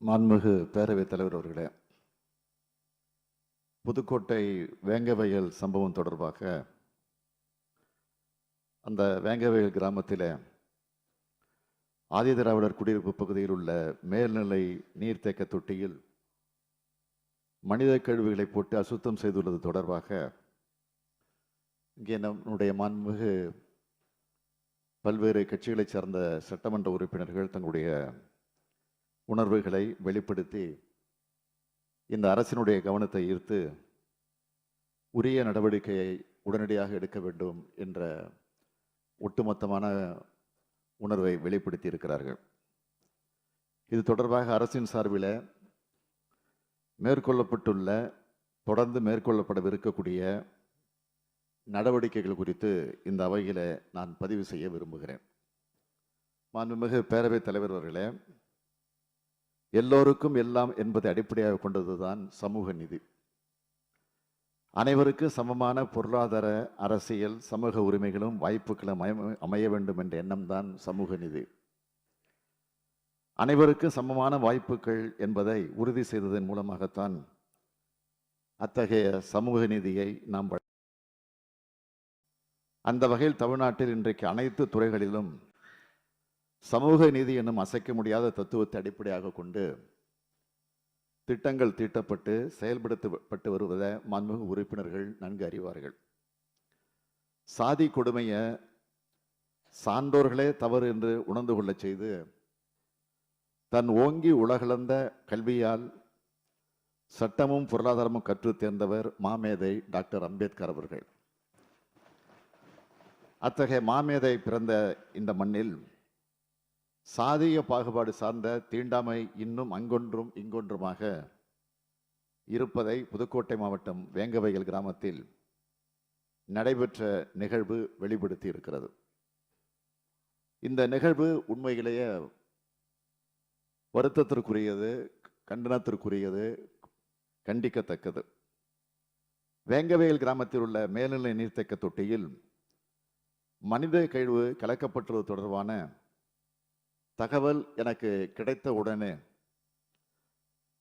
மாண்புமிகு பேரவைத் தலைவர் அவர்களே, புதுக்கோட்டை வேங்கவயல் சம்பவம் தொடர்பாக அந்த வேங்கவயல் கிராமத்தில் ஆதிதிராவிடர் குடியிருப்பு பகுதியில் உள்ள மேல்நிலை நீர்த்தேக்க தொட்டியில் மனித கழிவுகளை போட்டு அசுத்தம் செய்துள்ளது தொடர்பாக இங்கே நம்முடைய மாண்புமிகு பல்வேறு கட்சிகளைச் சார்ந்த சட்டமன்ற உறுப்பினர்கள் தங்களுடைய உணர்வுகளை வெளிப்படுத்தி இந்த அரசினுடைய கவனத்தை ஈர்த்து உரிய நடவடிக்கையை உடனடியாக எடுக்க வேண்டும் என்ற ஒட்டுமொத்தமான உணர்வை வெளிப்படுத்தி இருக்கிறார்கள். இது தொடர்பாக அரசின் சார்பில் மேற்கொள்ளப்பட்டுள்ள தொடர்ந்து மேற்கொள்ளப்படவிருக்கக்கூடிய நடவடிக்கைகள் குறித்து இந்த அவையில் நான் பதிவு செய்ய விரும்புகிறேன். மாண்புமிகு பேரவைத் தலைவர் அவர்களே, எல்லோருக்கும் எல்லாம் என்பதை அடிப்படையாக கொண்டதுதான் சமூக நீதி. அனைவருக்கும் சமமான பொருளாதார, அரசியல், சமூக உரிமைகளும் வாய்ப்புகளும் அமைய வேண்டும் என்ற எண்ணம்தான் சமூக நீதி. அனைவருக்கும் சமமான வாய்ப்புகள் என்பதை உறுதி செய்ததன் மூலமாகத்தான் அத்தகைய சமூக நீதியை நாம் அந்த வகையில் தமிழ்நாட்டில் இன்றைக்கு அனைத்து துறைகளிலும் சமூக நீதி என்னும் அசைக்க முடியாத தத்துவத்தை அடிப்படையாக கொண்டு திட்டங்கள் தீட்டப்பட்டு செயல்படுத்தப்பட்டு வருவதை மாண்புமிகு உறுப்பினர்கள் நன்கு அறிவார்கள். சாதி கொடுமையை சான்றோர்களே தவறு என்று உணர்ந்து கொள்ள செய்து தன் ஓங்கி உலகளந்த கல்வியால் சட்டமும் பொருளாதாரமும் கற்று தேர்ந்தவர் மாமேதை டாக்டர் அம்பேத்கர் அவர்கள். அத்தகைய மாமேதை பிறந்த இந்த மண்ணில் சாதிய பாகுபாடு சார்ந்த தீண்டாமை இன்னும் அங்கொன்றும் இங்கொன்றுமாக இருப்பதை புதுக்கோட்டை மாவட்டம் வேங்கவயல் கிராமத்தில் நடைபெற்ற நிகழ்வு வெளிப்படுத்தி இருக்கிறது. இந்த நிகழ்வு உண்மையிலேயே வருத்தத்திற்குரியது, கண்டனத்திற்குரியது, கண்டிக்கத்தக்கது. வேங்கவயல் கிராமத்தில் உள்ள மேல்நிலை நீர்த்தேக்க தொட்டியில் மனித கழிவு கலக்கப்பட்டுள்ளது தொடர்பான தகவல் எனக்கு கிடைத்த உடனே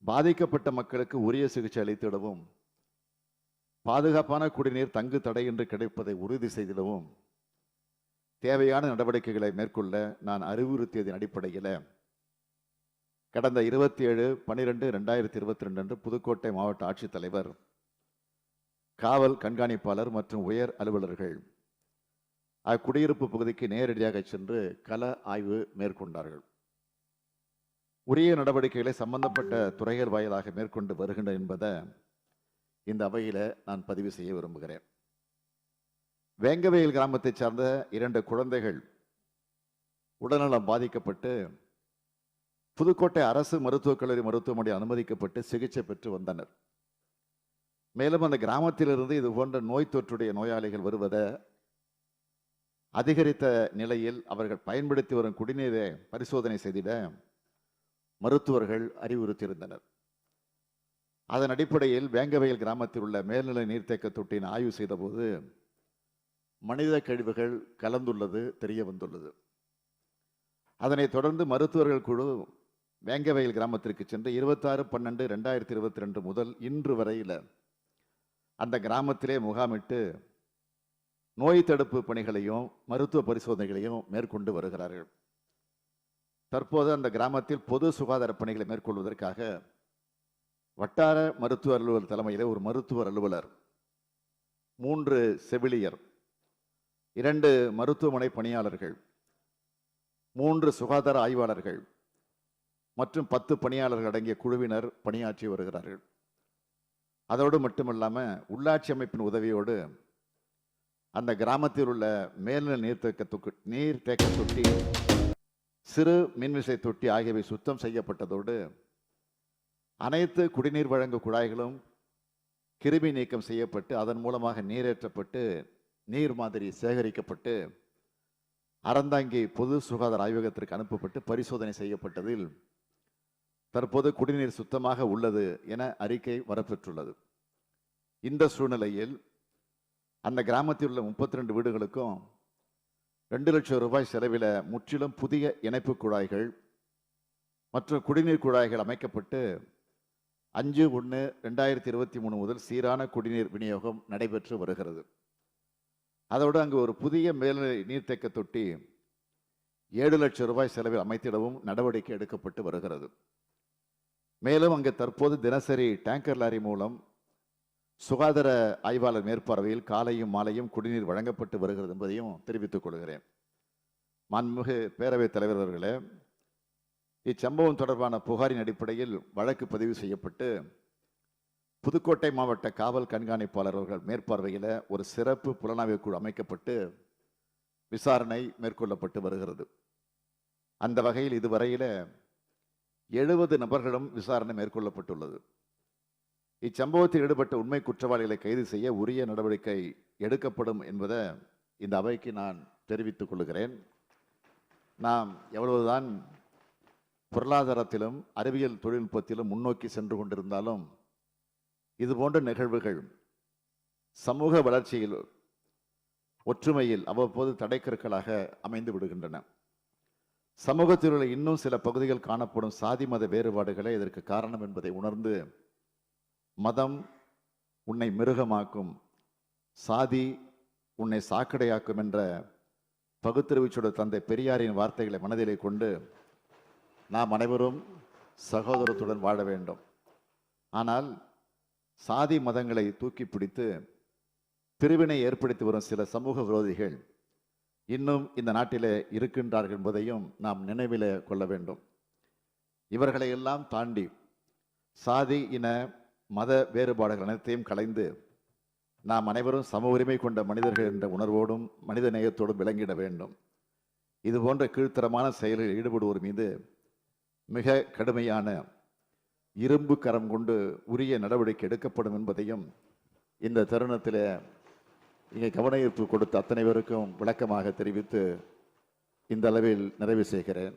பாதிக்கப்பட்ட மக்களுக்கு உரிய சிகிச்சை அளித்திடவும், பாதுகாப்பான குடிநீர் தங்கு தடையின்றி கிடைப்பதை உறுதி செய்திடவும் தேவையான நடவடிக்கைகளை மேற்கொள்ள நான் அறிவுறுத்தியதன் அடிப்படையில் கடந்த 27/12/2022 அன்று புதுக்கோட்டை மாவட்ட ஆட்சித்தலைவர், காவல் கண்காணிப்பாளர் மற்றும் உயர் அலுவலர்கள் அக்குடியிருப்பு பகுதிக்கு நேரடியாக சென்று கள ஆய்வு மேற்கொண்டார்கள். உரிய நடவடிக்கைகளை சம்பந்தப்பட்ட துறைகள் வாயிலாக மேற்கொண்டு வருகின்றன என்பதை இந்த அவையில் நான் பதிவு செய்ய விரும்புகிறேன். வேங்கவயல் கிராமத்தை சார்ந்த 2 குழந்தைகள் உடல்நலம் பாதிக்கப்பட்டு புதுக்கோட்டை அரசு மருத்துவக் கல்லூரி மருத்துவமனையில் அனுமதிக்கப்பட்டு சிகிச்சை பெற்று வந்தனர். மேலும் அந்த கிராமத்திலிருந்து இது போன்ற நோய் தொற்றுடைய நோயாளிகள் வருவதை அதிகரித்த நிலையில் அவர்கள் பயன்படுத்தி வரும் குடிநீரை பரிசோதனை செய்திட மருத்துவர்கள் அறிவுறுத்தியிருந்தனர். அதன் அடிப்படையில் வேங்கவயல் கிராமத்தில் உள்ள மேல்நிலை நீர்த்தேக்க தொட்டியின் ஆய்வு செய்த போது மனித கழிவுகள் கலந்துள்ளது தெரிய வந்துள்ளது. அதனைத் தொடர்ந்து மருத்துவர்கள் குழு வேங்கவயல் கிராமத்திற்கு சென்று 26/12/2022 முதல் இன்று வரையில் அந்த கிராமத்திலே முகாமிட்டு நோய் தடுப்பு பணிகளையும் மருத்துவ பரிசோதனைகளையும் மேற்கொண்டு வருகிறார்கள். தற்போது அந்த கிராமத்தில் பொது சுகாதார பணிகளை மேற்கொள்வதற்காக வட்டார மருத்துவ அலுவலர் தலைமையில் ஒரு மருத்துவர் அலுவலர், 3 செவிலியர், 2 மருத்துவமனை பணியாளர்கள், 3 சுகாதார ஆய்வாளர்கள் மற்றும் 10 பணியாளர்கள் அடங்கிய குழுவினர் பணியாற்றி வருகிறார்கள். அதோடு மட்டுமல்லாமல் உள்ளாட்சி அமைப்பின் உதவியோடு அந்த கிராமத்தில் உள்ள மேல்நிலை நீர்த்தேக்க தொட்டி, சிறு மின்விசை தொட்டி ஆகியவை சுத்தம் செய்யப்பட்டதோடு அனைத்து குடிநீர் வழங்கும் குழாய்களும் கிருமி நீக்கம் செய்யப்பட்டு அதன் மூலமாக நீரேற்றப்பட்டு நீர் மாதிரி சேகரிக்கப்பட்டு அறந்தாங்கி பொது சுகாதார ஆய்வகத்திற்கு அனுப்பப்பட்டு பரிசோதனை செய்யப்பட்டதில் தற்போது குடிநீர் சுத்தமாக உள்ளது என அறிக்கை வரப்பெற்றுள்ளது. இந்த சூழ்நிலையில் அந்த கிராமத்தில் உள்ள 32 வீடுகளுக்கும் 2 லட்சம் ரூபாய் செலவில் முற்றிலும் புதிய இணைப்பு குழாய்கள் மற்றும் குடிநீர் குழாய்கள் அமைக்கப்பட்டு 5/1/2023 முதல் சீரான குடிநீர் விநியோகம் நடைபெற்று வருகிறது. அதோடு அங்கு ஒரு புதிய மேல்நிலை நீர்த்தேக்க தொட்டி 7 லட்சம் ரூபாய் செலவில் அமைத்திடவும் நடவடிக்கை எடுக்கப்பட்டு வருகிறது. மேலும் அங்கு தற்போது தினசரி டேங்கர் லாரி மூலம் சுகாதார ஆய்வாளர் மேற்பார்வையில் காலையும் மாலையும் குடிநீர் வழங்கப்பட்டு வருகிறது என்பதையும் தெரிவித்துக் கொள்கிறேன். மாண்புமிகு பேரவைத் தலைவர் அவர்களே, இச்சம்பவம் தொடர்பான புகாரின் அடிப்படையில் வழக்கு பதிவு செய்யப்பட்டு புதுக்கோட்டை மாவட்ட காவல் கண்காணிப்பாளர் அவர்கள் மேற்பார்வையில் ஒரு சிறப்பு புலனாய்வு குழு அமைக்கப்பட்டு விசாரணை மேற்கொள்ளப்பட்டு வருகிறது. அந்த வகையில் இதுவரையில் 70 நபர்களும் விசாரணை மேற்கொள்ளப்பட்டுள்ளது. இச்சம்பவத்தில் ஈடுபட்ட உண்மை குற்றவாளிகளை கைது செய்ய உரிய நடவடிக்கை எடுக்கப்படும் என்பதை இந்த அவைக்கு நான் தெரிவித்துக் கொள்கிறேன். நாம் எவ்வளவுதான் பொருளாதாரத்திலும் அறிவியல் தொழில்நுட்பத்திலும் முன்னோக்கி சென்று கொண்டிருந்தாலும் இதுபோன்ற நிகழ்வுகள் சமூக வளர்ச்சியில் ஒற்றுமையில் அவ்வப்போது தடைக்கற்களாக அமைந்து விடுகின்றன. சமூகத்தில் உள்ள இன்னும் சில பகுதிகள் காணப்படும் சாதி மத வேறுபாடுகளே இதற்கு காரணம் என்பதை உணர்ந்து மதம் உன்னை மிருகமாக்கும், சாதி உன்னை சாக்கடையாக்கும் என்ற பகுத்தறிவுச்சோட தந்தை பெரியாரின் வார்த்தைகளை மனதிலே கொண்டு நாம் அனைவரும் சகோதரத்துடன் வாழ வேண்டும். ஆனால் சாதி மதங்களை தூக்கி பிடித்து பிரிவினை ஏற்படுத்தி வரும் சில சமூக விரோதிகள் இன்னும் இந்த நாட்டிலே இருக்கின்றார்கள் என்பதையும் நாம் நினைவில் கொள்ள வேண்டும். இவர்களை எல்லாம் தாண்டி சாதி இன மத வேறுபாடுகள் அனைத்தையும் கலைந்து நாம் அனைவரும் சம உரிமை கொண்ட மனிதர்கள் என்ற உணர்வோடும் மனித நேயத்தோடும் விளங்கிட வேண்டும். இதுபோன்ற கீழ்த்தரமான செயலில் ஈடுபடுவோர் மீது மிக கடுமையான இரும்பு கரம் கொண்டு உரிய நடவடிக்கை எடுக்கப்படும் என்பதையும் இந்த தருணத்தில் இங்கே கவன ஈர்ப்பு கொடுத்த அத்தனை பேருக்கும் விளக்கமாக தெரிவித்து இந்த அளவில் நிறைவு செய்கிறேன்.